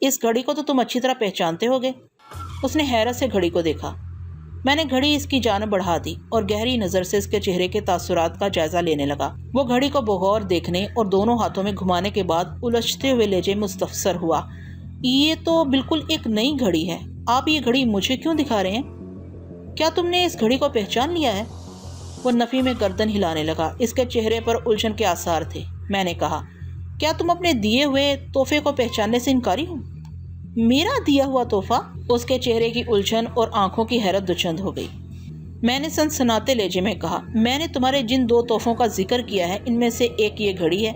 اس گھڑی کو تو تم اچھی طرح پہچانتے ہوگے۔ اس نے حیرت سے گھڑی کو دیکھا۔ میں نے گھڑی اس کی جانب بڑھا دی اور گہری نظر سے اس کے چہرے کے تاثرات کا جائزہ لینے لگا۔ وہ گھڑی کو بغور دیکھنے اور دونوں ہاتھوں میں گھمانے کے بعد الجھتے ہوئے لہجے میں مستفسر ہوا، یہ تو بالکل ایک نئی گھڑی ہے، آپ یہ گھڑی مجھے کیوں دکھا رہے ہیں؟ کیا تم نے اس گھڑی کو پہچان لیا ہے؟ وہ نفی میں گردن ہلانے لگا۔ اس کے چہرے پر الجھن کے آثار تھے۔ میں نے کہا، کیا تم اپنے دیے ہوئے تحفے کو پہچاننے سے انکاری ہو؟ میرا دیا ہوا تحفہ؟ اس کے چہرے کی الجھن اور آنکھوں کی حیرت دوچند ہو گئی۔ میں نے سنسناتے لہجے میں کہا، میں نے تمہارے جن 2 تحفوں کا ذکر کیا ہے ان میں سے ایک یہ گھڑی ہے۔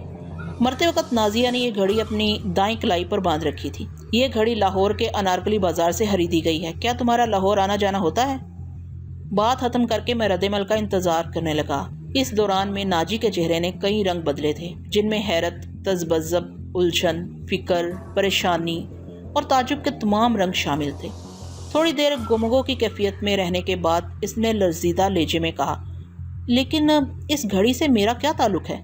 مرتے وقت نازیہ نے یہ گھڑی اپنی دائیں کلائی پر باندھ رکھی تھی۔ یہ گھڑی لاہور کے انارکلی بازار سے خریدی گئی ہے۔ کیا تمہارا لاہور آنا جانا ہوتا ہے؟ بات ختم کر کے میں رد عمل کا انتظار کرنے لگا۔ اس دوران میں ناجی کے چہرے نے کئی رنگ بدلے تھے، جن میں حیرت، تذبذب، الجھن، فکر، پریشانی اور تعجب کے تمام رنگ شامل تھے۔ تھوڑی دیر گمگو کی کیفیت میں رہنے کے بعد اس نے لرزیدہ لہجے میں کہا، لیکن اس گھڑی سے میرا کیا تعلق ہے؟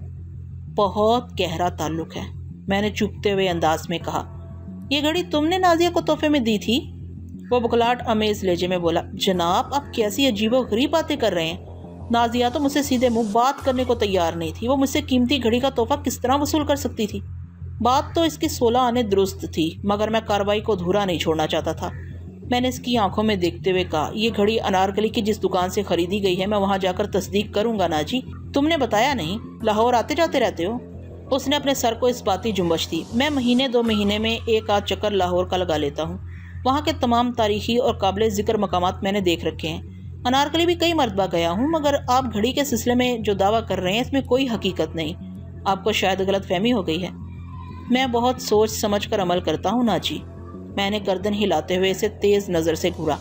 بہت گہرا تعلق ہے، میں نے چوپتے ہوئے انداز میں کہا۔ یہ گھڑی تم نے نازیہ کو تحفے میں دی تھی؟ وہ بکلاہٹ آمیز لہجے میں بولا، جناب آپ کیسی عجیب و غریب باتیں کر رہے ہیں۔ نازیہ تو مجھ سے سیدھے منہ بات کرنے کو تیار نہیں تھی۔ وہ مجھ سے قیمتی گھڑی کا تحفہ کس طرح وصول کر سکتی تھی؟ بات تو اس کی 16 آنے درست تھی، مگر میں کارروائی کو ادھورا نہیں چھوڑنا چاہتا تھا۔ میں نے اس کی آنکھوں میں دیکھتے ہوئے کہا، یہ گھڑی انارکلی کی جس دکان سے خریدی گئی ہے میں وہاں جا کر تصدیق کروں گا ناجی۔ تم نے بتایا نہیں، لاہور آتے جاتے رہتے ہو؟ اس نے اپنے سر کو اس باتی جنبش دی۔ میں مہینے 2 مہینے میں ایک آدھ چکر لاہور کا لگا لیتا ہوں۔ وہاں کے تمام تاریخی اور قابل ذکر مقامات میں نے دیکھ رکھے ہیں۔ انارکلی بھی کئی مرتبہ گیا ہوں، مگر آپ گھڑی کے سلسلے میں جو دعویٰ کر رہے ہیں اس میں کوئی حقیقت نہیں۔ آپ کو شاید غلط فہمی ہو گئی ہے۔ میں بہت سوچ سمجھ کر عمل کرتا ہوں ناجی۔ میں نے گردن ہلاتے ہوئے اسے تیز نظر سے گھورا۔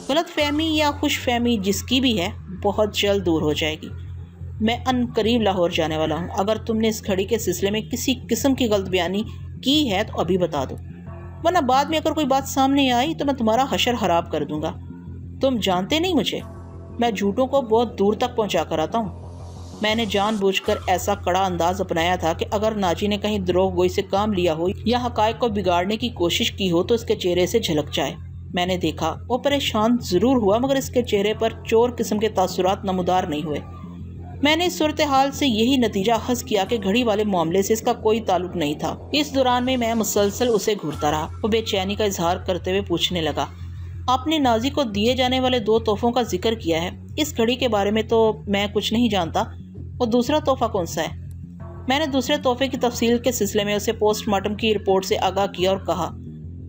غلط فہمی یا خوش فہمی جس کی بھی ہے، بہت جلد دور ہو جائے گی۔ میں ان قریب لاہور جانے والا ہوں۔ اگر تم نے اس گھڑی کے سلسلے میں کسی قسم کی غلط بیانی کی ہے تو ابھی بتا دو، ورنہ بعد میں اگر کوئی بات سامنے آئی تو میں تمہارا حشر خراب کر دوں گا۔ تم جانتے نہیں مجھے، میں جھوٹوں کو بہت دور تک پہنچا کر آتا ہوں۔ میں نے جان بوجھ کر ایسا کڑا انداز اپنایا تھا کہ اگر ناجی نے کہیں دروغ گوئی سے کام لیا ہو یا حقائق کو بگاڑنے کی کوشش کی ہو تو اس کے چہرے سے جھلک جائے۔ میں نے دیکھا وہ پریشان ضرور ہوا، مگر اس کے چہرے پر چور قسم کے تاثرات نمودار نہیں ہوئے۔ میں نے اس صورتحال سے یہی نتیجہ اخذ کیا کہ گھڑی والے معاملے سے اس کا کوئی تعلق نہیں تھا۔ اس دوران میں مسلسل اسے گھورتا رہا۔ وہ بے چینی کا اظہار کرتے ہوئے پوچھنے لگا، آپ نے نازی کو دیے جانے والے 2 تحفوں کا ذکر کیا ہے، اس گھڑی کے بارے میں تو میں کچھ نہیں جانتا، وہ دوسرا تحفہ کون سا ہے؟ میں نے دوسرے تحفے کی تفصیل کے سلسلے میں اسے پوسٹ مارٹم کی رپورٹ سے آگاہ کیا اور کہا،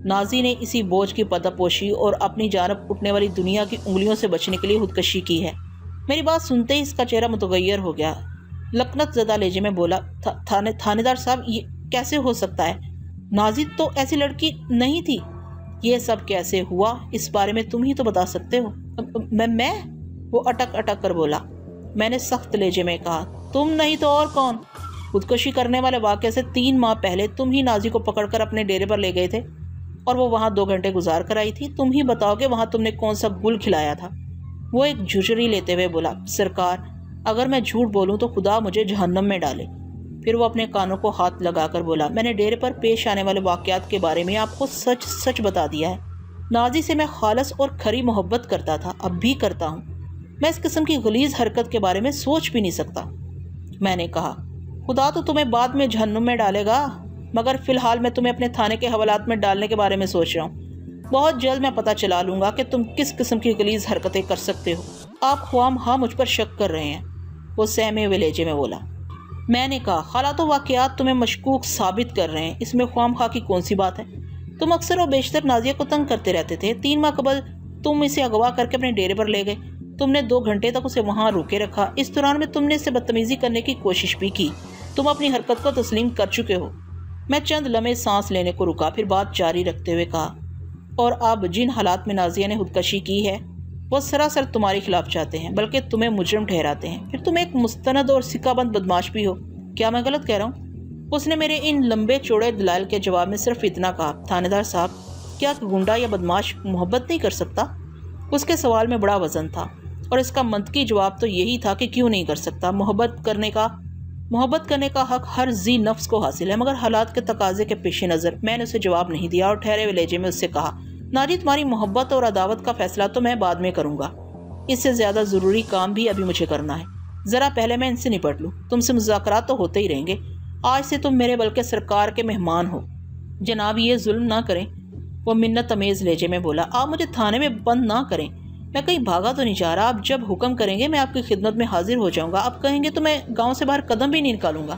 نازی نے اسی بوجھ کی پردہ پوشی اور اپنی جانب اٹھنے والی دنیا کی انگلیوں سے بچنے کے لیے خودکشی کی ہے۔ میری بات سنتے ہی اس کا چہرہ متغیر ہو گیا۔ لکنت زدہ لہجے میں بولا، تھانے دار صاحب یہ کیسے ہو سکتا ہے؟ نازی تو ایسی لڑکی نہیں تھی۔ یہ سب کیسے ہوا اس بارے میں تم ہی تو بتا سکتے ہو۔ میں وہ اٹک اٹک کر بولا۔ میں نے سخت لہجے میں کہا، تم نہیں تو اور کون؟ خودکشی کرنے والے واقعے سے 3 ماہ پہلے تم ہی نازی کو پکڑ کر اپنے ڈیرے پر لے گئے تھے اور وہ وہاں 2 گھنٹے گزار کر آئی تھی۔ تم ہی بتاؤ کہ وہاں تم نے کون سا گل کھلایا تھا؟ وہ ایک جھجری لیتے ہوئے بولا، سرکار اگر میں جھوٹ بولوں تو خدا مجھے جہنم میں ڈالے۔ پھر وہ اپنے کانوں کو ہاتھ لگا کر بولا، میں نے ڈیرے پر پیش آنے والے واقعات کے بارے میں آپ کو سچ سچ بتا دیا ہے۔ نازی سے میں خالص اور کھری محبت کرتا تھا، اب بھی کرتا ہوں۔ میں اس قسم کی غلیظ حرکت کے بارے میں سوچ بھی نہیں سکتا۔ میں نے کہا، خدا تو تمہیں بعد میں جہنم میں ڈالے گا، مگر فی الحال میں تمہیں اپنے تھانے کے حوالات میں ڈالنے کے بارے میں سوچ رہا ہوں۔ بہت جلد میں پتہ چلا لوں گا کہ تم کس قسم کی غلیظ حرکتیں کر سکتے ہو۔ آپ خواہ خواہ مجھ پر شک کر رہے ہیں، وہ سہمے ہوئے لہجے میں بولا۔ میں نے کہا، حالات و واقعات تمہیں مشکوک ثابت کر رہے ہیں، اس میں خواہ خواہ کی کون سی بات ہے؟ تم اکثر و بیشتر نازیہ کو تنگ کرتے رہتے تھے۔ 3 ماہ قبل تم اسے اغوا کر کے اپنے ڈیرے پر لے گئے۔ تم نے 2 گھنٹے تک اسے وہاں روکے رکھا۔ اس دوران میں تم نے اسے بدتمیزی کرنے کی کوشش بھی کی۔ تم اپنی حرکت کو تسلیم کر چکے ہو۔ میں چند لمحے سانس لینے کو رکا، پھر بات جاری رکھتے ہوئے کہا، اور اب جن حالات میں نازیہ نے خودکشی کی ہے وہ سراسر تمہارے خلاف چاہتے ہیں، بلکہ تمہیں مجرم ٹھہراتے ہیں۔ پھر تم ایک مستند اور سکہ بند بدماش بھی ہو۔ کیا میں غلط کہہ رہا ہوں؟ اس نے میرے ان لمبے چوڑے دلائل کے جواب میں صرف اتنا کہا، تھانے دار صاحب کیا گنڈا یا بدماش محبت نہیں کر سکتا؟ اس کے سوال میں بڑا وزن تھا اور اس کا منطقی جواب تو یہی تھا کہ کیوں نہیں کر سکتا۔ محبت کرنے کا محبت کرنے کا حق ہر ذی نفس کو حاصل ہے، مگر حالات کے تقاضے کے پیش نظر میں نے اسے جواب نہیں دیا اور ٹھہرے ہوئے لہجے میں اس سے کہا، ناجی تمہاری محبت اور عداوت کا فیصلہ تو میں بعد میں کروں گا، اس سے زیادہ ضروری کام بھی ابھی مجھے کرنا ہے، ذرا پہلے میں ان سے نپٹ لوں، تم سے مذاکرات تو ہوتے ہی رہیں گے، آج سے تم میرے بلکہ سرکار کے مہمان ہو، جناب یہ ظلم نہ کریں۔ وہ منت امیز لہجے میں بولا، آپ مجھے تھانے میں بند نہ کریں، میں کہیں بھاگا تو نہیں جا رہا، آپ جب حکم کریں گے میں آپ کی خدمت میں حاضر ہو جاؤں گا، آپ کہیں گے تو میں گاؤں سے باہر قدم بھی نہیں نکالوں گا۔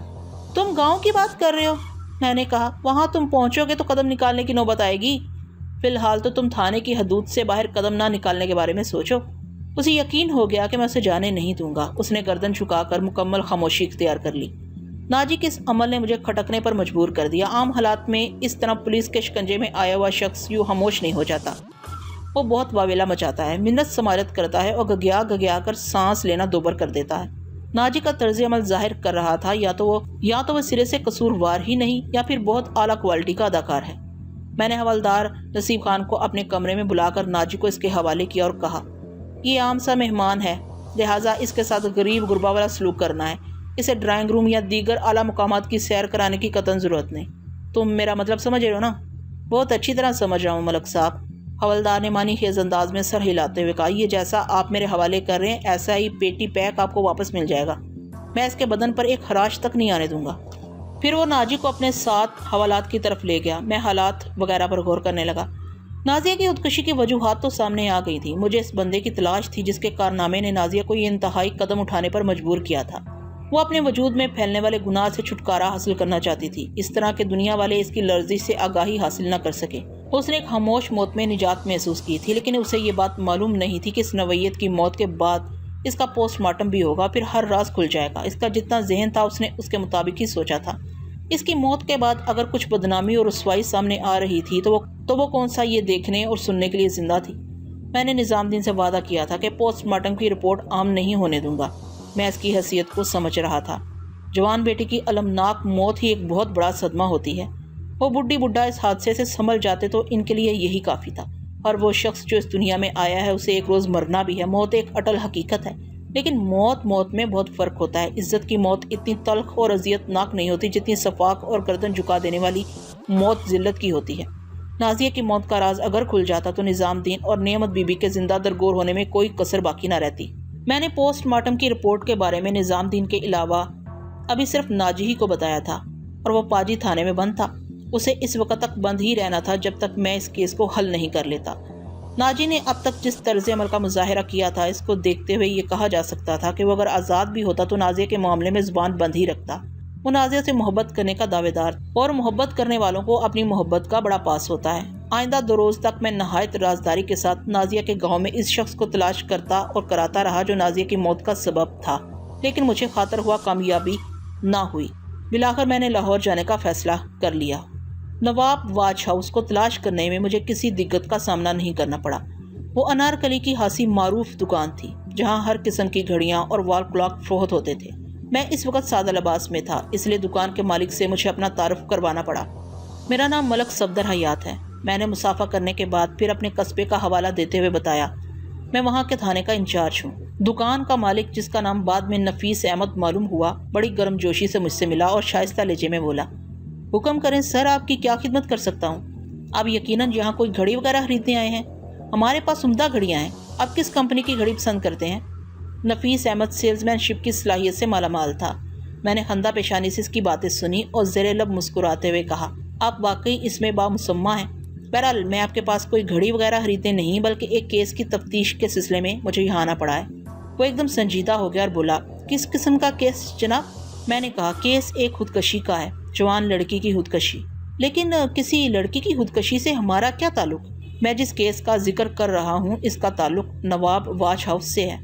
تم گاؤں کی بات کر رہے ہو؟ میں نے کہا، وہاں تم پہنچو گے تو قدم نکالنے کی نوبت آئے گی، فی الحال تو تم تھانے کی حدود سے باہر قدم نہ نکالنے کے بارے میں سوچو۔ اسے یقین ہو گیا کہ میں اسے جانے نہیں دوں گا، اس نے گردن جھکا کر مکمل خاموشی اختیار کر لی۔ ناجی کے اس عمل نے مجھے کھٹکنے پر مجبور کر دیا، عام حالات میں اس طرح پولیس کے شکنجے میں آیا ہوا شخص یوں خاموش نہیں ہو جاتا، وہ بہت واویلا مچاتا ہے، منت سماجت کرتا ہے اور گگیا گگیا کر سانس لینا دوبر کر دیتا ہے۔ ناجی کا طرز عمل ظاہر کر رہا تھا یا تو وہ سرے سے قصوروار ہی نہیں یا پھر بہت اعلیٰ کوالٹی کا اداکار ہے۔ میں نے حوالدار نصیب خان کو اپنے کمرے میں بلا کر ناجی کو اس کے حوالے کیا اور کہا، یہ عام سا مہمان ہے، لہٰذا اس کے ساتھ غریب غربا والا سلوک کرنا ہے، اسے ڈرائنگ روم یا دیگر اعلیٰ مقامات کی سیر کرانے کی قطعاً ضرورت نہیں۔ تم میرا مطلب سمجھ رہے ہو نا؟ بہت اچھی طرح سمجھ رہا ہوں ملک صاحب، حوالدار نے معنی خیز انداز میں سر ہلاتے ہوئے کہا، یہ جیسا آپ میرے حوالے کر رہے ہیں ایسا ہی پیٹی پیک آپ کو واپس مل جائے گا، میں اس کے بدن پر ایک خراش تک نہیں آنے دوں گا۔ پھر وہ ناجی کو اپنے ساتھ حوالات کی طرف لے گیا، میں حالات وغیرہ پر غور کرنے لگا۔ نازیہ کی خودکشی کی وجوہات تو سامنے آ گئی تھی، مجھے اس بندے کی تلاش تھی جس کے کارنامے نے نازیہ کو یہ انتہائی قدم اٹھانے پر مجبور کیا تھا۔ وہ اپنے وجود میں پھیلنے والے گناہ سے چھٹکارا حاصل کرنا چاہتی تھی، اس طرح کہ دنیا والے اس کی لرزش سے آگاہی حاصل نہ کر سکے۔ اس نے ایک خاموش موت میں نجات محسوس کی تھی، لیکن اسے یہ بات معلوم نہیں تھی کہ اس نوعیت کی موت کے بعد اس کا پوسٹ مارٹم بھی ہوگا، پھر ہر راز کھل جائے گا۔ اس کا جتنا ذہن تھا اس نے اس کے مطابق ہی سوچا تھا۔ اس کی موت کے بعد اگر کچھ بدنامی اور رسوائی سامنے آ رہی تھی تو وہ کون سا یہ دیکھنے اور سننے کے لیے زندہ تھی۔ میں نے نظام دین سے وعدہ کیا تھا کہ پوسٹ مارٹم کی رپورٹ عام نہیں ہونے دوں گا، میں اس کی حیثیت کو سمجھ رہا تھا۔ جوان بیٹی کی المناک موت ہی ایک بہت بڑا صدمہ ہوتی ہے، وہ بڈھی بڈھا اس حادثے سے سنبھل جاتے تو ان کے لیے یہی کافی تھا، اور وہ شخص جو اس دنیا میں آیا ہے اسے ایک روز مرنا بھی ہے، موت ایک اٹل حقیقت ہے، لیکن موت میں بہت فرق ہوتا ہے۔ عزت کی موت اتنی تلخ اور اذیت ناک نہیں ہوتی جتنی صفاق اور گردن جھکا دینے والی موت ذلت کی ہوتی ہے۔ نازیہ کی موت کا راز اگر کھل جاتا تو نظام دین اور نعمت بی بی کے زندہ درگور ہونے میں کوئی کسر باقی نہ رہتی۔ میں نے پوسٹ مارٹم کی رپورٹ کے بارے میں نظام دین کے علاوہ ابھی صرف ناجی ہی کو بتایا تھا، اور وہ پاجی تھانے میں بند تھا، اسے اس وقت تک بند ہی رہنا تھا جب تک میں اس کیس کو حل نہیں کر لیتا۔ ناجی نے اب تک جس طرز عمل کا مظاہرہ کیا تھا، اس کو دیکھتے ہوئے یہ کہا جا سکتا تھا کہ وہ اگر آزاد بھی ہوتا تو نازیہ کے معاملے میں زبان بند ہی رکھتا۔ وہ نازیہ سے محبت کرنے کا دعوے دار، اور محبت کرنے والوں کو اپنی محبت کا بڑا پاس ہوتا ہے۔ آئندہ 2 روز تک میں نہایت رازداری کے ساتھ نازیہ کے گاؤں میں اس شخص کو تلاش کرتا اور کراتا رہا جو نازیہ کی موت کا سبب تھا، لیکن مجھے خاطر ہوا کامیابی نہ ہوئی۔ بالآخر میں نے لاہور جانے کا فیصلہ کر لیا۔ نواب واچ ہاؤس کو تلاش کرنے میں مجھے کسی دقت کا سامنا نہیں کرنا پڑا۔ وہ انارکلی کی خاصی معروف دکان تھی جہاں ہر قسم کی گھڑیاں اور وال کلاک فروخت ہوتے تھے۔ میں اس وقت سادہ لباس میں تھا، اس لیے دکان کے مالک سے مجھے اپنا تعارف کروانا پڑا۔ میرا نام ملک صفدر حیات ہے۔ میں نے مصافحہ کرنے کے بعد پھر اپنے قصبے کا حوالہ دیتے ہوئے بتایا، میں وہاں کے تھانے کا انچارج ہوں۔ دکان کا مالک، جس کا نام بعد میں نفیس احمد معلوم ہوا، بڑی گرم جوشی سے مجھ سے ملا اور شائستہ لہجے میں بولا، حکم کریں سر، آپ کی کیا خدمت کر سکتا ہوں؟ آپ یقیناً یہاں کوئی گھڑی وغیرہ خریدنے آئے ہیں؟ ہمارے پاس عمدہ گھڑیاں ہیں، آپ کس کمپنی کی گھڑی پسند کرتے ہیں؟ نفیس احمد سیلز مین شپ کی صلاحیت سے مالا مال تھا۔ میں نے خندہ پیشانی سے اس کی باتیں سنی اور زیر لب مسکراتے ہوئے کہا، آپ واقعی اس میں بامسمہ ہیں۔ بہرحال میں آپ کے پاس کوئی گھڑی وغیرہ خریدنے نہیں بلکہ ایک کیس کی تفتیش کے سلسلے میں مجھے یہاں آنا پڑا ہے۔ وہ ایک دم سنجیدہ ہو گیا اور بولا، کس قسم کا کیس جناب؟ میں نے کہا، کیس ایک خودکشی کا ہے، جوان لڑکی کی خودکشی۔ لیکن کسی لڑکی کی خودکشی سے ہمارا کیا تعلق؟ میں جس کیس کا ذکر کر رہا ہوں اس کا تعلق نواب واچ ہاؤس سے ہے۔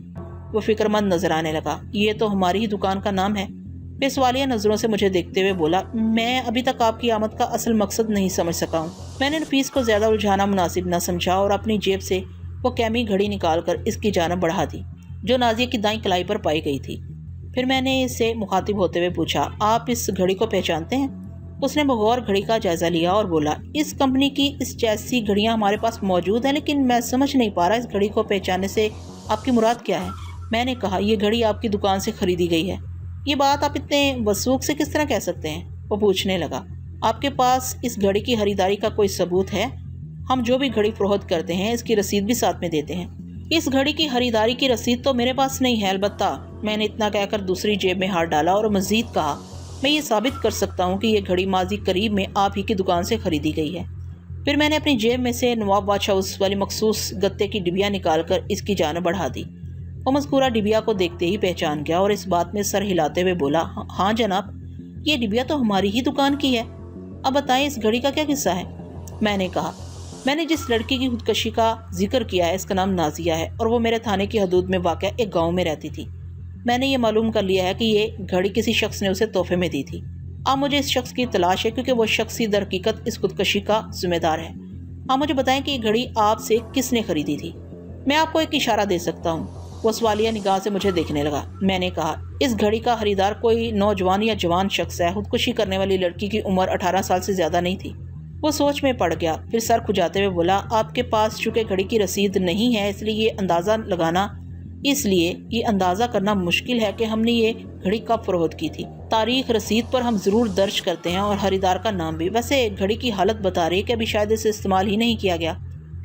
وہ فکر مند نظر آنے لگا، یہ تو ہماری ہی دکان کا نام ہے۔ بے سوالیہ نظروں سے مجھے دیکھتے ہوئے بولا، میں ابھی تک آپ کی آمد کا اصل مقصد نہیں سمجھ سکا ہوں۔ میں نے نفیس کو زیادہ الجھانا مناسب نہ سمجھا اور اپنی جیب سے وہ کیمی گھڑی نکال کر اس کی جانب بڑھا دی جو نازیہ کی دائیں کلائی پر پائی گئی تھی۔ پھر میں نے اس سے مخاطب ہوتے ہوئے پوچھا، آپ اس گھڑی کو پہچانتے ہیں؟ اس نے بغور گھڑی کا جائزہ لیا اور بولا، اس کمپنی کی اس جیسی گھڑیاں ہمارے پاس موجود ہیں، لیکن میں سمجھ نہیں پا رہا اس گھڑی کو پہچاننے سے آپ کی مراد کیا ہے؟ میں نے کہا، یہ گھڑی آپ کی دکان سے خریدی گئی ہے۔ یہ بات آپ اتنے وثوق سے کس طرح کہہ سکتے ہیں؟ وہ پوچھنے لگا۔ آپ کے پاس اس گھڑی کی خریداری کا کوئی ثبوت ہے؟ ہم جو بھی گھڑی فروخت کرتے ہیں اس کی رسید بھی ساتھ میں دیتے ہیں۔ اس گھڑی کی خریداری کی رسید تو میرے پاس نہیں ہے، البتہ میں نے اتنا کہہ کر دوسری جیب میں ہاتھ ڈالا اور مزید کہا، میں یہ ثابت کر سکتا ہوں کہ یہ گھڑی ماضی قریب میں آپ ہی کی دکان سے خریدی گئی ہے۔ پھر میں نے اپنی جیب میں سے نواب واچ ہاؤس والی مخصوص گتے کی ڈبیا نکال کر اس کی جانب بڑھا دی۔ وہ مذکورہ ڈبیا کو دیکھتے ہی پہچان گیا اور اس بات میں سر ہلاتے ہوئے بولا، ہاں جناب، یہ ڈبیا تو ہماری ہی دکان کی ہے۔ اب بتائیں اس گھڑی کا کیا قصہ ہے؟ میں نے کہا، میں نے جس لڑکی کی خودکشی کا ذکر کیا ہے اس کا نام نازیہ ہے اور وہ میرے تھانے کی حدود میں واقع ایک گاؤں میں رہتی تھی۔ میں نے یہ معلوم کر لیا ہے کہ یہ گھڑی کسی شخص نے اسے تحفے میں دی تھی۔ اب مجھے اس شخص کی تلاش ہے کیونکہ وہ شخص ہی در حقیقت اس خودکشی کا ذمہ دار ہے۔ آپ مجھے بتائیں کہ یہ گھڑی آپ سے کس نے خریدی تھی؟ میں آپ کو ایک اشارہ دے سکتا ہوں۔ وہ سوالیہ نگاہ سے مجھے دیکھنے لگا۔ میں نے کہا، اس گھڑی کا خریدار کوئی نوجوان یا جوان شخص ہے۔ خودکشی کرنے والی لڑکی کی عمر 18 سال سے زیادہ نہیں تھی۔ وہ سوچ میں پڑ گیا، پھر سر کھجاتے ہوئے بولا، آپ کے پاس چونکہ گھڑی کی رسید نہیں ہے اس لیے یہ اندازہ کرنا مشکل ہے کہ ہم نے یہ گھڑی کب فروخت کی تھی۔ تاریخ رسید پر ہم ضرور درج کرتے ہیں اور خریدار کا نام بھی۔ ویسے گھڑی کی حالت بتا رہی ہے کہ ابھی شاید اسے استعمال ہی نہیں کیا گیا۔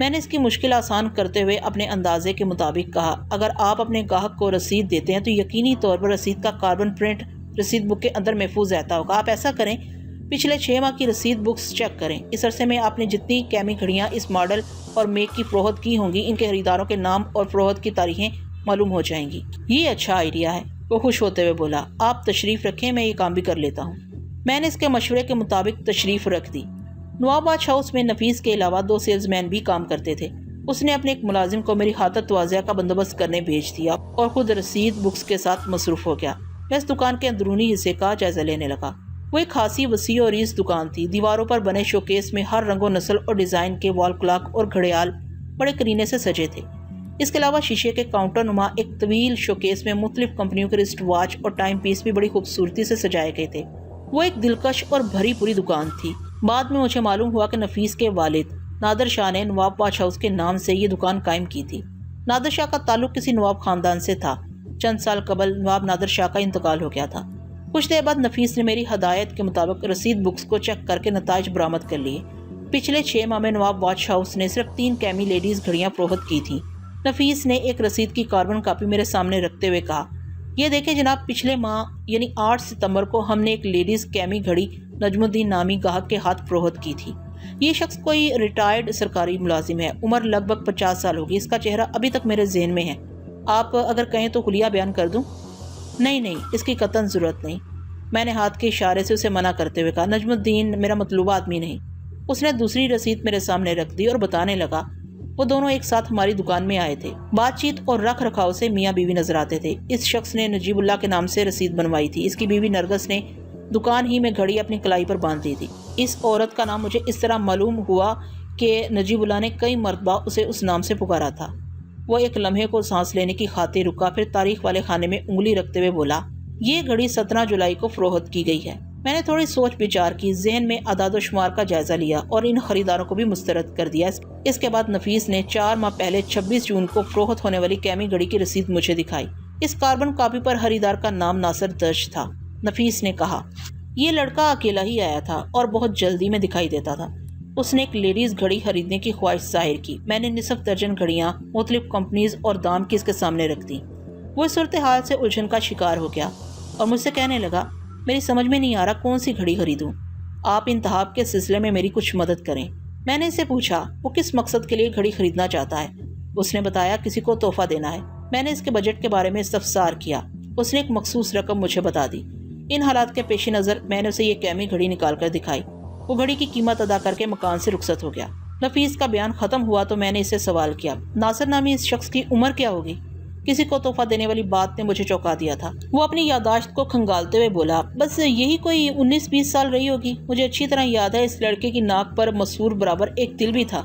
میں نے اس کی مشکل آسان کرتے ہوئے اپنے اندازے کے مطابق کہا، اگر آپ اپنے گاہک کو رسید دیتے ہیں تو یقینی طور پر رسید کا کاربن پرنٹ رسید بک کے اندر محفوظ رہتا ہوگا۔ آپ ایسا کریں، پچھلے 6 ماہ کی رسید بکس چیک کریں۔ اس عرصے میں آپ نے جتنی کیمی گھڑیاں اس ماڈل اور میک کی فروخت کی ہوں گی، ان کے خریداروں کے نام اور فروخت کی تاریخیں معلوم ہو جائیں گی۔ یہ اچھا آئیڈیا ہے، وہ خوش ہوتے ہوئے بولا، آپ تشریف رکھیں، میں یہ کام بھی کر لیتا ہوں۔ میں نے اس کے مشورے کے مطابق تشریف رکھ دی۔ نواب واچ ہاؤس میں نفیس کے علاوہ 2 سیلز مین بھی کام کرتے تھے۔ اس نے اپنے ایک ملازم کو میری خاطر تواضع کا بندوبست کرنے بھیج دیا اور خود رسید بکس کے ساتھ مصروف ہو گیا۔ میں اس دکان کے اندرونی حصے کا جائزہ لینے لگا۔ وہ ایک خاصی وسیع اور عریض دکان تھی۔ دیواروں پر بنے شوکیس میں ہر رنگ و نسل اور ڈیزائن کے وال کلاک اور گھڑیال بڑے کرینے سے سجے تھے۔ اس کے علاوہ شیشے کے کاؤنٹر نما ایک طویل شوکیس میں مختلف کمپنیوں کے رسٹ واچ اور ٹائم پیس بھی بڑی خوبصورتی سے سجائے گئے تھے۔ وہ ایک دلکش اور بھری پوری دکان تھی۔ بعد میں مجھے معلوم ہوا کہ نفیس کے والد نادر شاہ نے نواب واچ ہاؤس کے نام سے یہ دکان قائم کی تھی۔ نادر شاہ کا تعلق کسی نواب خاندان سے تھا۔ چند سال قبل نواب نادر شاہ کا انتقال ہو گیا تھا۔ کچھ دیر بعد نفیس نے میری ہدایت کے مطابق رسید بکس کو چیک کر کے نتائج برآمد کر لیے۔ پچھلے 6 ماہ میں نواب واچ ہاؤس نے صرف 3 کیمی لیڈیز گھڑیاں فروخت کی تھیں۔ نفیس نے ایک رسید کی کاربن کاپی میرے سامنے رکھتے ہوئے کہا، یہ دیکھیں جناب، پچھلے ماہ یعنی 8 ستمبر کو ہم نے ایک لیڈیز کیمی گھڑی نجم الدین نامی گاہک کے ہاتھ فروخت کی تھی۔ یہ شخص کوئی ریٹائرڈ سرکاری ملازم ہے۔ عمر لگ بھگ 50 سال ہوگی۔ اس کا چہرہ ابھی تک میرے ذہن میں ہے۔ آپ اگر کہیں تو خلیہ بیان کر دوں؟ نہیں، اس کی قطعاً ضرورت نہیں، میں نے ہاتھ کے اشارے سے اسے منع کرتے ہوئے کہا۔ نجم الدین میرا مطلوبہ آدمی نہیں۔ اس نے دوسری رسید میرے سامنے رکھ دی اور بتانے لگا، وہ دونوں ایک ساتھ ہماری دکان میں آئے تھے۔ بات چیت اور رکھ رکھاؤ سے میاں بیوی نظر آتے تھے۔ اس شخص نے نجیب اللہ کے نام سے رسید بنوائی تھی۔ اس کی بیوی نرگس نے دکان ہی میں گھڑی اپنی کلائی پر باندھ دی تھی۔ اس عورت کا نام مجھے اس طرح معلوم ہوا کہ نجیب اللہ نے کئی مرتبہ اسے اس نام سے پکارا تھا۔ وہ ایک لمحے کو سانس لینے کی خاطر رکا، پھر تاریخ والے خانے میں انگلی رکھتے ہوئے بولا، یہ گھڑی 17 جولائی کو فروخت کی گئی ہے۔ میں نے تھوڑی سوچ بچار کی، ذہن میں اعداد و شمار کا جائزہ لیا اور ان خریداروں کو بھی مسترد کر دیا۔ اس کے بعد نفیس نے 4 ماہ پہلے 26 جون کو فروخت ہونے والی کیمی گھڑی کی رسید مجھے دکھائی۔ اس کاربن کاپی پر خریدار کا نام ناصر درج تھا۔ نفیس نے کہا، یہ لڑکا اکیلا ہی آیا تھا اور بہت جلدی میں دکھائی دیتا تھا۔ اس نے ایک لیڈیز گھڑی خریدنے کی خواہش ظاہر کی۔ میں نے نصف درجن گھڑیاں مختلف کمپنیز اور دام کی اس کے سامنے رکھ دی۔ وہ اس صورتحال سے الجھن کا شکار ہو گیا اور مجھ سے کہنے لگا، میری سمجھ میں نہیں آ رہا کون سی گھڑی خریدوں، آپ انتخاب کے سلسلے میں میری کچھ مدد کریں۔ میں نے اسے پوچھا وہ کس مقصد کے لیے گھڑی خریدنا چاہتا ہے۔ اس نے بتایا کسی کو تحفہ دینا ہے۔ میں نے اس کے بجٹ کے بارے میں استفسار کیا۔ اس نے ایک مخصوص رقم مجھے بتا دی۔ ان حالات کے پیش نظر میں نے اسے یہ کیمی گھڑی نکال کر دکھائی۔ وہ گھڑی کی قیمت ادا کر کے مکان سے رخصت ہو گیا۔ نفیس کا بیان ختم ہوا تو میں نے اسے سوال کیا، ناصر نامی اس شخص کی عمر کیا ہوگی؟ کسی کو تحفہ دینے والی بات نے مجھے چونکا دیا تھا۔ وہ اپنی یادداشت کو کھنگالتے ہوئے بولا، بس یہی کوئی 19-20 سال رہی ہوگی۔ مجھے اچھی طرح یاد ہے اس لڑکے کی ناک پر مسور برابر ایک تل بھی تھا۔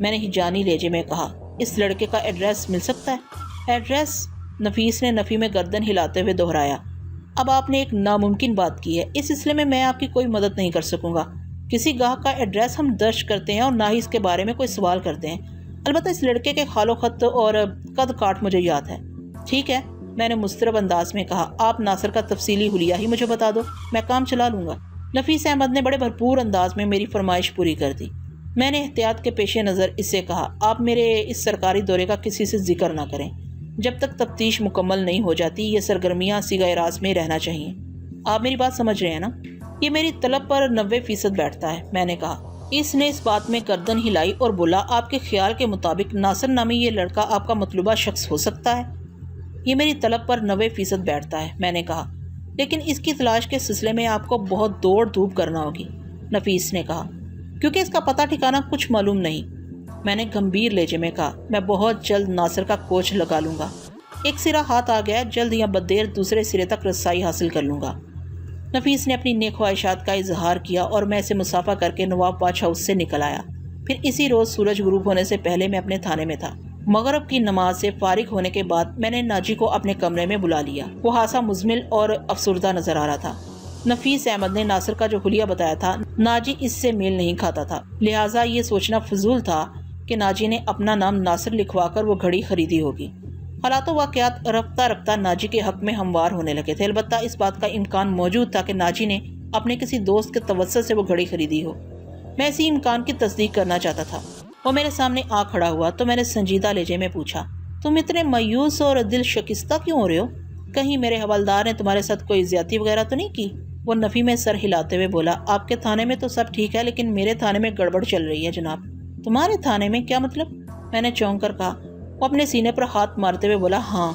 میں نے جانی لہجے میں کہا، اس لڑکے کا ایڈریس مل سکتا ہے؟ ایڈریس؟ نفیس نے نفی میں گردن ہلاتے ہوئے دہرایا۔ اب آپ نے ایک ناممکن بات کی ہے، اس سلسلے میں آپ کی کوئی مدد نہیں کر سکوں گا۔ کسی گاہک کا ایڈریس ہم درج کرتے ہیں اور نہ ہی اس کے بارے میں کوئی سوال کرتے ہیں۔ البتہ اس لڑکے کے خال و خط اور قد کاٹ مجھے یاد ہے۔ ٹھیک ہے، میں نے مضطرب انداز میں کہا، آپ ناصر کا تفصیلی حلیہ ہی مجھے بتا دو، میں کام چلا لوں گا۔ نفیس احمد نے بڑے بھرپور انداز میں میری فرمائش پوری کر دی۔ میں نے احتیاط کے پیش نظر اس سے کہا، آپ میرے اس سرکاری دورے کا کسی سے ذکر نہ کریں۔ جب تک تفتیش مکمل نہیں ہو جاتی یہ سرگرمیاں صیغہ راز میں رہنا چاہیے۔ آپ میری بات سمجھ رہے ہیں نا؟ یہ میری طلب پر 90% بیٹھتا ہے، میں نے کہا۔ اس نے اس بات میں گردن ہلائی اور بولا، آپ کے خیال کے مطابق ناصر نامی یہ لڑکا آپ کا مطلوبہ شخص ہو سکتا ہے؟ یہ میری طلب پر 90% بیٹھتا ہے، میں نے کہا، لیکن اس کی تلاش کے سلسلے میں آپ کو بہت دوڑ دھوپ کرنا ہوگی، نفیس نے کہا، کیونکہ اس کا پتہ ٹھکانہ کچھ معلوم نہیں۔ میں نے گمبھیر لہجے میں کہا، میں بہت جلد ناصر کا کوچ لگا لوں گا۔ ایک سرا ہاتھ آ گیا، جلد یا بددیر دوسرے سرے تک رسائی حاصل کر لوں گا۔ نفیس نے اپنی نیک خواہشات کا اظہار کیا اور میں اسے مصافحہ کر کے نواب باچ ہاؤس سے نکل آیا۔ پھر اسی روز سورج غروب ہونے سے پہلے میں اپنے تھانے میں تھا۔ مغرب کی نماز سے فارغ ہونے کے بعد میں نے ناجی کو اپنے کمرے میں بلا لیا۔ وہ خاصا مزمل اور افسردہ نظر آ رہا تھا۔ نفیس احمد نے ناصر کا جو حلیہ بتایا تھا ناجی اس سے میل نہیں کھاتا تھا، لہٰذا یہ سوچنا فضول تھا کہ ناجی نے اپنا نام ناصر لکھوا کر وہ گھڑی خریدی ہوگی۔ حالات و واقعات رفتہ رفتہ ناجی کے حق میں ہموار ہونے لگے تھے، البتہ اس بات کا امکان موجود تھا کہ ناجی نے اپنے کسی دوست کے توسط سے وہ گھڑی خریدی ہو۔ میں اسی امکان کی تصدیق کرنا چاہتا تھا۔ وہ میرے سامنے آ کھڑا ہوا تو میں نے سنجیدہ لہجے میں پوچھا، تم اتنے مایوس اور دل شکستہ کیوں ہو رہے ہو؟ کہیں میرے حوالدار نے تمہارے ساتھ کوئی زیادتی وغیرہ تو نہیں کی؟ وہ نفی میں سر ہلاتے ہوئے بولا، آپ کے تھانے میں تو سب ٹھیک ہے، لیکن میرے تھانے میں گڑبڑ چل رہی ہے جناب۔ تمہارے تھانے میں؟ کیا مطلب؟ میں نے چونک کر کہا۔ وہ اپنے سینے پر ہاتھ مارتے ہوئے بولا، ہاں،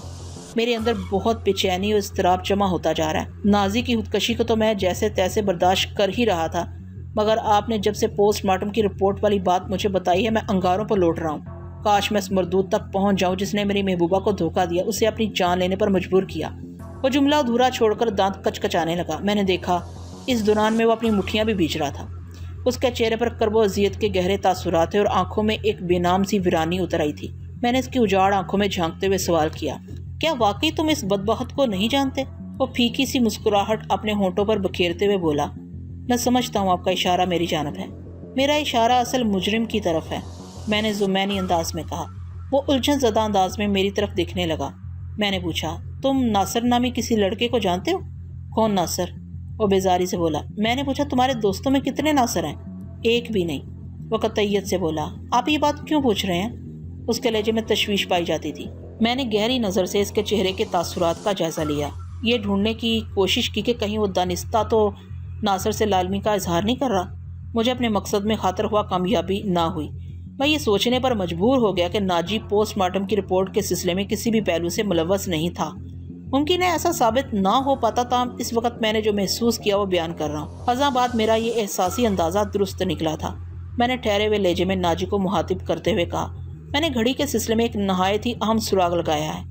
میرے اندر بہت بے چینی اور اضطراب جمع ہوتا جا رہا ہے۔ نازی کی خودکشی کو تو میں جیسے تیسے برداشت کر ہی رہا تھا، مگر آپ نے جب سے پوسٹ مارٹم کی رپورٹ والی بات مجھے بتائی ہے میں انگاروں پر لوٹ رہا ہوں۔ کاش میں اس مردود تک پہنچ جاؤں جس نے میری محبوبہ کو دھوکہ دیا، اسے اپنی جان لینے پر مجبور کیا۔ وہ جملہ ادھورا چھوڑ کر دانت کچکچانے لگا۔ میں نے دیکھا اس دوران میں وہ اپنی مٹھیاں بھی بیچ رہا تھا۔ اس کے چہرے پر کرب و اذیت کے گہرے تاثرات تھے اور آنکھوں میں ایک بے نام سی ویرانی اتر آئی تھی۔ میں نے اس کی اجاڑ آنکھوں میں جھانکتے ہوئے سوال کیا، کیا واقعی تم اس بدبخت کو نہیں جانتے؟ وہ پھیکی سی مسکراہٹ اپنے ہونٹوں پر بکھیرتے ہوئے بولا، میں سمجھتا ہوں آپ کا اشارہ میری جانب ہے۔ میرا اشارہ اصل مجرم کی طرف ہے، میں نے ذمینی انداز میں کہا۔ وہ الجھن زدہ انداز میں میری طرف دیکھنے لگا۔ میں نے پوچھا، تم ناصر نامی کسی لڑکے کو جانتے ہو؟ کون ناصر؟ وہ بیزاری سے بولا۔ میں نے پوچھا، تمہارے دوستوں میں کتنے ناصر ہیں؟ ایک بھی نہیں۔ وہ قطعیت سے بولا۔ آپ یہ بات کیوں پوچھ رہے ہیں؟ اس کے لہجے میں تشویش پائی جاتی تھی۔ میں نے گہری نظر سے اس کے چہرے کے تاثرات کا جائزہ لیا، یہ ڈھونڈنے کی کوشش کی کہ کہیں وہ دانستہ تو ناصر سے لالمی کا اظہار نہیں کر رہا۔ مجھے اپنے مقصد میں خاطر ہوا کامیابی نہ ہوئی۔ میں یہ سوچنے پر مجبور ہو گیا کہ ناجی پوسٹ مارٹم کی رپورٹ کے سلسلے میں کسی بھی پہلو سے ملوث نہیں تھا۔ ممکن ہے ایسا ثابت نہ ہو پاتا، تاہم اس وقت میں نے جو محسوس کیا وہ بیان کر رہا ہوں۔ فضا بعد میرا یہ احساسی اندازہ درست نکلا تھا۔ میں نے ٹھہرے ہوئے لہجے میں ناجی کو مخاطب کرتے ہوئے کہا، میں نے گھڑی کے سلسلے میں ایک نہایت ہی اہم سراغ لگایا ہے۔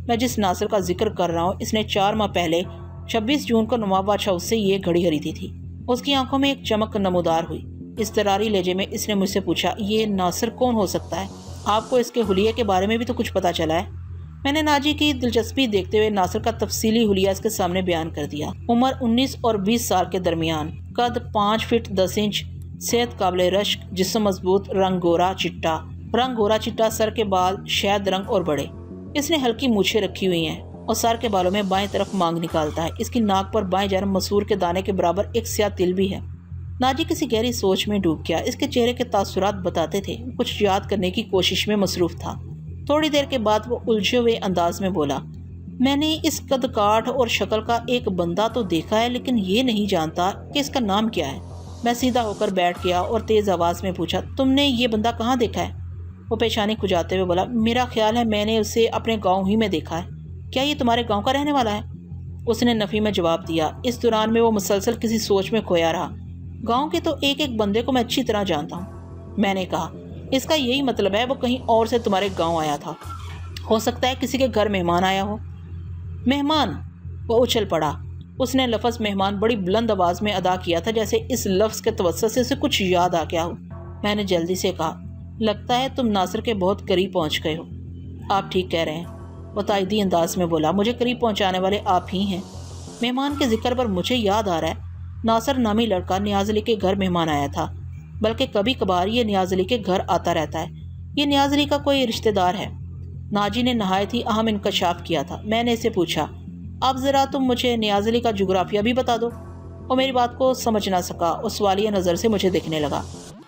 میں جس ناصر کا ذکر کر رہا ہوں اس نے 4 ماہ پہلے 26 جون کو نواب باچ ہاؤس سے یہ گھڑی خریدی تھی۔ اس کی آنکھوں میں ایک چمک نمودار ہوئی۔ اضطراری لہجے میں اس نے مجھ سے پوچھا، یہ ناصر کون ہو سکتا ہے؟ آپ کو اس کے حلیے کے بارے میں بھی تو کچھ پتہ چلا ہے؟ میں نے ناجی کی دلچسپی دیکھتے ہوئے ناصر کا تفصیلی حلیہ اس کے سامنے بیان کر دیا۔ عمر 19 اور 20 سال کے درمیان، قد 5 فٹ 10 انچ، صحت قابل رشک، جسم مضبوط، رنگ گورا چٹا، سر کے بال شہد رنگ اور بڑے۔ اس نے ہلکی مونچھیں رکھی ہوئی ہیں اور سر کے بالوں میں بائیں طرف مانگ نکالتا ہے۔ اس کی ناک پر بائیں جانب مسور کے دانے کے برابر ایک سیاہ تل بھی ہے۔ ناجی کسی گہری سوچ میں ڈوب گیا۔ اس کے چہرے کے تاثرات بتاتے تھے وہ کچھ یاد کرنے کی کوشش میں مصروف تھا۔ تھوڑی دیر کے بعد وہ الجھے ہوئے انداز میں بولا، میں نے اس قد کاٹ اور شکل کا ایک بندہ تو دیکھا ہے، لیکن یہ نہیں جانتا کہ اس کا نام کیا ہے۔ میں سیدھا ہو کر بیٹھ گیا اور تیز آواز میں پوچھا، تم نے یہ بندہ کہاں دیکھا ہے؟ وہ پیشانی کھجاتے ہوئے بولا، میرا خیال ہے میں نے اسے اپنے گاؤں ہی میں دیکھا ہے۔ کیا یہ تمہارے گاؤں کا رہنے والا ہے؟ اس نے نفی میں جواب دیا۔ اس دوران میں وہ مسلسل کسی سوچ میں کھویا رہا۔ گاؤں کے تو ایک بندے کو میں اچھی طرح جانتا ہوں، میں نے کہا۔ اس کا یہی مطلب ہے وہ کہیں اور سے تمہارے گاؤں آیا تھا؟ ہو سکتا ہے کسی کے گھر مہمان آیا ہو۔ مہمان؟ وہ اچھل پڑا۔ اس نے لفظ مہمان بڑی بلند آواز میں ادا کیا تھا، جیسے اس لفظ کے توسط سے اسے کچھ یاد آ گیا ہو۔ میں نے جلدی سے کہا، لگتا ہے تم ناصر کے بہت قریب پہنچ گئے ہو۔ آپ ٹھیک کہہ رہے ہیں، وہ تائیدی انداز میں بولا، مجھے قریب پہنچانے والے آپ ہی ہیں۔ مہمان کے ذکر پر مجھے یاد آ رہا ہے، ناصر نامی لڑکا نیاز علی کے گھر مہمان آیا تھا، بلکہ کبھی کبھار یہ نیاز علی کے گھر آتا رہتا ہے۔ یہ نیاز علی کا کوئی رشتہ دار ہے؟ ناجی نے نہایت ہی اہم انکشاف کیا تھا۔ میں نے اسے پوچھا، اب ذرا تم مجھے نیاز علی کا جغرافیہ بھی بتا دو۔ وہ میری بات کو سمجھ نہ سکا اور سوالیہ نظر سے مجھے دیکھنے لگا۔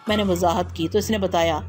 میں نے وضاحت کی تو اس نے بتایا